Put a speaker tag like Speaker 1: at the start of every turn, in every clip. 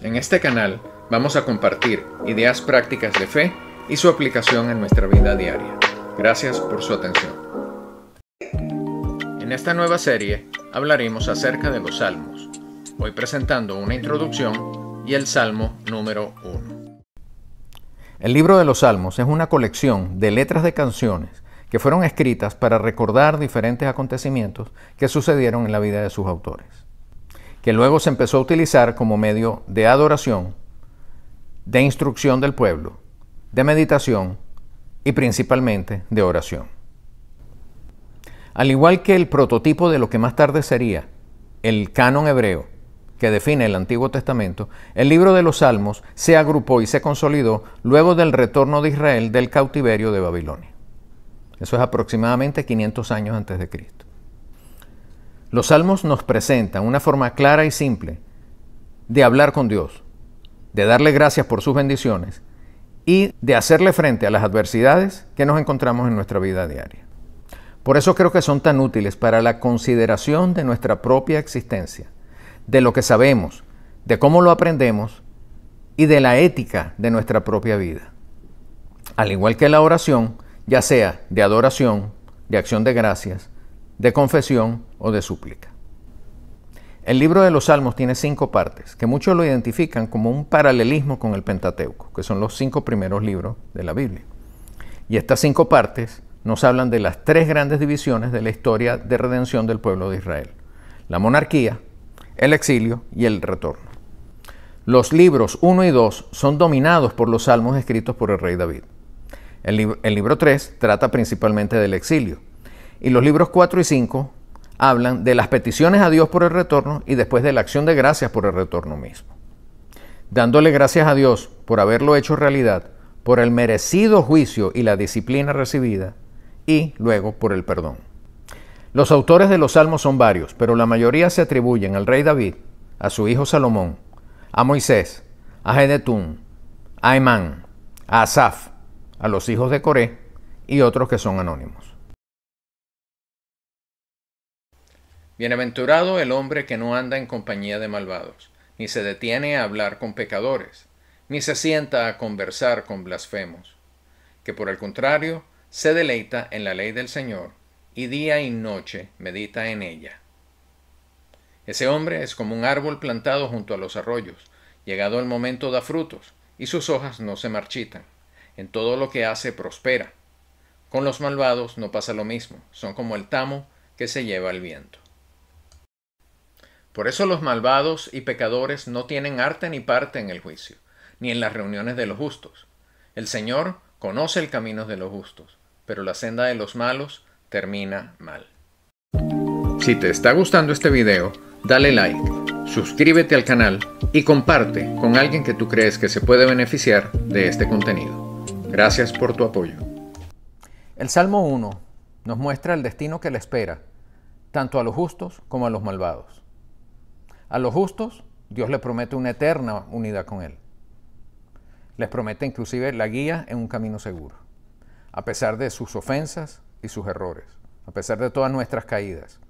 Speaker 1: En este canal vamos a compartir ideas prácticas de fe y su aplicación en nuestra vida diaria. Gracias por su atención. En esta nueva serie hablaremos acerca de los salmos, hoy presentando una introducción y el salmo número 1. El libro de los salmos es una colección de letras de canciones que fueron escritas para recordar diferentes acontecimientos que sucedieron en la vida de sus autores, que luego se empezó a utilizar como medio de adoración, de instrucción del pueblo, de meditación y principalmente de oración. Al igual que el prototipo de lo que más tarde sería el canon hebreo que define el Antiguo Testamento, el libro de los Salmos se agrupó y se consolidó luego del retorno de Israel del cautiverio de Babilonia. Eso es aproximadamente 500 años antes de Cristo. Los Salmos nos presentan una forma clara y simple de hablar con Dios, de darle gracias por sus bendiciones y de hacerle frente a las adversidades que nos encontramos en nuestra vida diaria. Por eso creo que son tan útiles para la consideración de nuestra propia existencia, de lo que sabemos, de cómo lo aprendemos y de la ética de nuestra propia vida. Al igual que la oración, ya sea de adoración, de acción de gracias, de confesión o de súplica. El libro de los Salmos tiene 5 partes, que muchos lo identifican como un paralelismo con el Pentateuco, que son los 5 primeros libros de la Biblia. Y estas 5 partes nos hablan de las 3 grandes divisiones de la historia de redención del pueblo de Israel: la monarquía, el exilio y el retorno. Los libros 1 y 2 son dominados por los salmos escritos por el rey David. El libro 3 trata principalmente del exilio. Y los libros 4 y 5 hablan de las peticiones a Dios por el retorno y después de la acción de gracias por el retorno mismo. Dándole gracias a Dios por haberlo hecho realidad, por el merecido juicio y la disciplina recibida, y luego por el perdón. Los autores de los salmos son varios, pero la mayoría se atribuyen al rey David, a su hijo Salomón, a Moisés, a Jedutún, a Emán, a Asaf, a los hijos de Coré y otros que son anónimos. Bienaventurado el hombre que no anda en compañía de malvados, ni se detiene a hablar con pecadores, ni se sienta a conversar con blasfemos, que por el contrario se deleita en la ley del Señor, y día y noche medita en ella. Ese hombre es como un árbol plantado junto a los arroyos, llegado el momento da frutos, y sus hojas no se marchitan. En todo lo que hace prospera. Con los malvados no pasa lo mismo, son como el tamo que se lleva el viento. Por eso los malvados y pecadores no tienen arte ni parte en el juicio, ni en las reuniones de los justos. El Señor conoce el camino de los justos, pero la senda de los malos termina mal. Si te está gustando este video, dale like, suscríbete al canal y comparte con alguien que tú crees que se puede beneficiar de este contenido. Gracias por tu apoyo. El Salmo 1 nos muestra el destino que le espera, tanto a los justos como a los malvados. A los justos, Dios les promete una eterna unidad con Él. Les promete inclusive la guía en un camino seguro, a pesar de sus ofensas y sus errores, a pesar de todas nuestras caídas.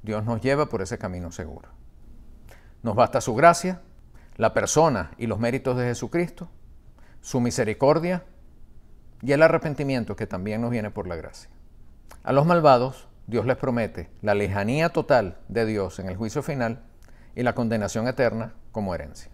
Speaker 1: Dios nos lleva por ese camino seguro. Nos basta su gracia, la persona y los méritos de Jesucristo, su misericordia y el arrepentimiento que también nos viene por la gracia. A los malvados, Dios les promete la lejanía total de Dios en el juicio final y la condenación eterna como herencia.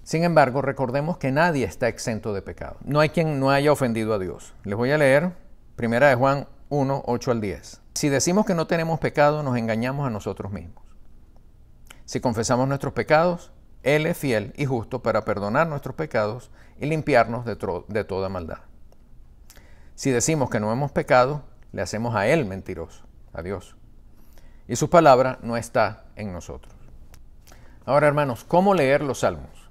Speaker 1: Sin embargo, recordemos que nadie está exento de pecado. No hay quien no haya ofendido a Dios. Les voy a leer 1 Juan 1, 8 al 10. Si decimos que no tenemos pecado, nos engañamos a nosotros mismos. Si confesamos nuestros pecados, Él es fiel y justo para perdonar nuestros pecados y limpiarnos de toda maldad. Si decimos que no hemos pecado, le hacemos a Él mentiroso, a Dios. Y su palabra no está en nosotros. Ahora, hermanos, ¿cómo leer los salmos?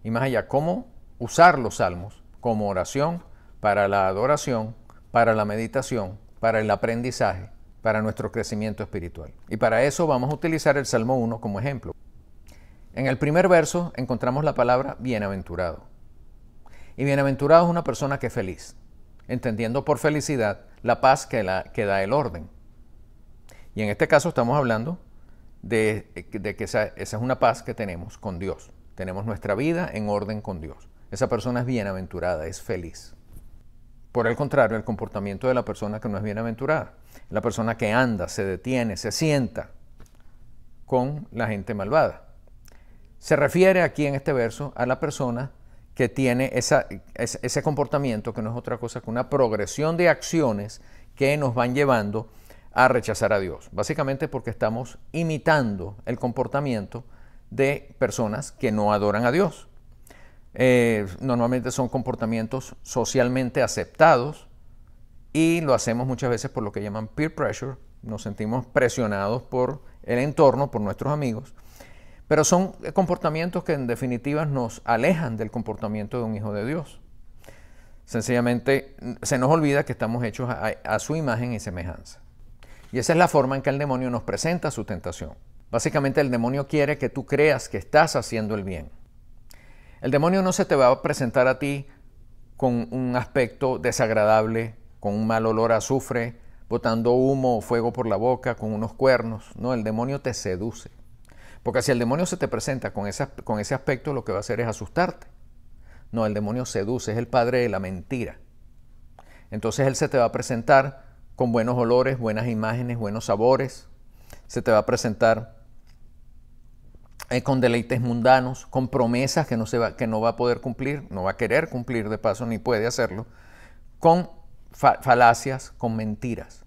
Speaker 1: Y más allá, ¿cómo usar los salmos como oración para la adoración, para la meditación, para el aprendizaje, para nuestro crecimiento espiritual? Y para eso vamos a utilizar el Salmo 1 como ejemplo. En el primer verso encontramos la palabra bienaventurado. Y bienaventurado es una persona que es feliz, entendiendo por felicidad la paz que da el orden. Y en este caso estamos hablando de que esa es una paz que tenemos con Dios. Tenemos nuestra vida en orden con Dios. Esa persona es bienaventurada, es feliz. Por el contrario, el comportamiento de la persona que no es bienaventurada, la persona que anda, se detiene, se sienta con la gente malvada. Se refiere aquí en este verso a la persona que tiene ese comportamiento que no es otra cosa que una progresión de acciones que nos van llevando a rechazar a Dios. Básicamente porque estamos imitando el comportamiento de personas que no adoran a Dios. Normalmente son comportamientos socialmente aceptados y lo hacemos muchas veces por lo que llaman peer pressure. Nos sentimos presionados por el entorno, por nuestros amigos, pero son comportamientos que en definitiva nos alejan del comportamiento de un hijo de Dios. Sencillamente se nos olvida que estamos hechos a su imagen y semejanza. Y esa es la forma en que el demonio nos presenta su tentación. Básicamente el demonio quiere que tú creas que estás haciendo el bien. El demonio no se te va a presentar a ti con un aspecto desagradable, con un mal olor a azufre, botando humo o fuego por la boca, con unos cuernos. No, el demonio te seduce. Porque si el demonio se te presenta con ese aspecto, lo que va a hacer es asustarte. No, el demonio seduce, es el padre de la mentira. Entonces él se te va a presentar con buenos olores, buenas imágenes, buenos sabores. Se te va a presentar con deleites mundanos, con promesas que no va a poder cumplir, no va a querer cumplir de paso, ni puede hacerlo, con falacias, con mentiras.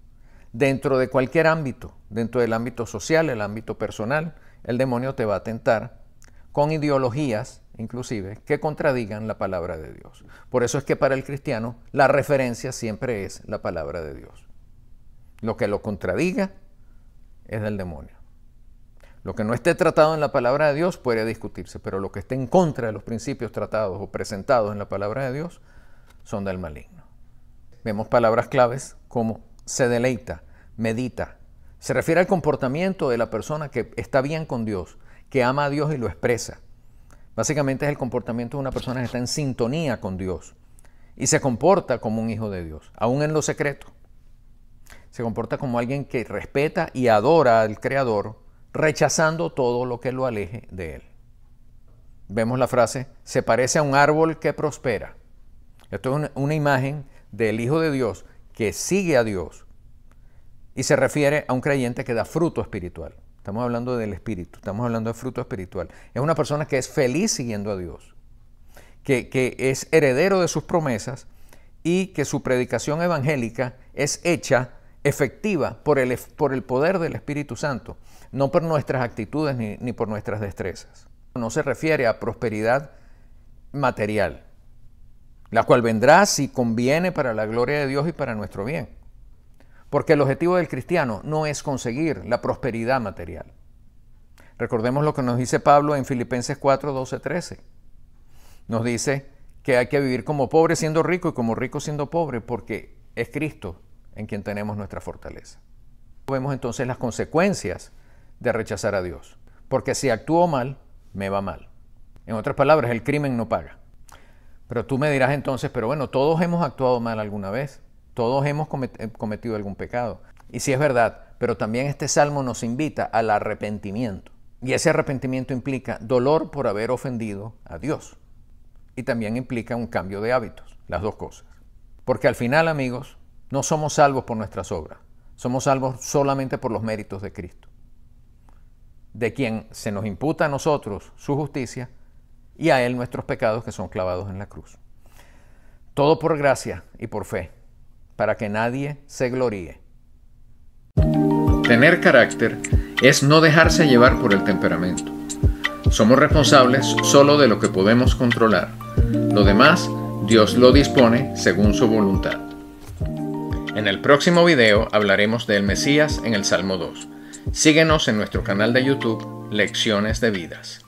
Speaker 1: Dentro de cualquier ámbito, dentro del ámbito social, el ámbito personal, el demonio te va a tentar con ideologías, inclusive, que contradigan la palabra de Dios. Por eso es que para el cristiano la referencia siempre es la palabra de Dios. Lo que lo contradiga es del demonio. Lo que no esté tratado en la palabra de Dios puede discutirse, pero lo que esté en contra de los principios tratados o presentados en la palabra de Dios son del maligno. Vemos palabras claves como se deleita, medita. Se refiere al comportamiento de la persona que está bien con Dios, que ama a Dios y lo expresa. Básicamente es el comportamiento de una persona que está en sintonía con Dios y se comporta como un hijo de Dios, aún en lo secreto. Se comporta como alguien que respeta y adora al Creador, rechazando todo lo que lo aleje de Él. Vemos la frase, se parece a un árbol que prospera. Esto es una imagen del Hijo de Dios que sigue a Dios y se refiere a un creyente que da fruto espiritual. Estamos hablando del espíritu, estamos hablando de fruto espiritual. Es una persona que es feliz siguiendo a Dios, que es heredero de sus promesas y que su predicación evangélica es hecha efectiva por el poder del Espíritu Santo, no por nuestras actitudes ni por nuestras destrezas. No se refiere a prosperidad material, la cual vendrá si conviene para la gloria de Dios y para nuestro bien. Porque el objetivo del cristiano no es conseguir la prosperidad material. Recordemos lo que nos dice Pablo en Filipenses 4, 12, 13. Nos dice que hay que vivir como pobre siendo rico y como rico siendo pobre, porque es Cristo en quien tenemos nuestra fortaleza. Vemos entonces las consecuencias de rechazar a Dios. Porque si actúo mal, me va mal. En otras palabras, el crimen no paga. Pero tú me dirás entonces, pero bueno, todos hemos actuado mal alguna vez. Todos hemos cometido algún pecado. Y sí es verdad, pero también este salmo nos invita al arrepentimiento. Y ese arrepentimiento implica dolor por haber ofendido a Dios. Y también implica un cambio de hábitos, las dos cosas. Porque al final, amigos, no somos salvos por nuestras obras. Somos salvos solamente por los méritos de Cristo, de quien se nos imputa a nosotros su justicia y a Él nuestros pecados que son clavados en la cruz. Todo por gracia y por fe, para que nadie se gloríe.
Speaker 2: Tener carácter es no dejarse llevar por el temperamento. Somos responsables solo de lo que podemos controlar. Lo demás, Dios lo dispone según su voluntad. En el próximo video hablaremos del Mesías en el Salmo 2. Síguenos en nuestro canal de YouTube, Lecciones de Vidas.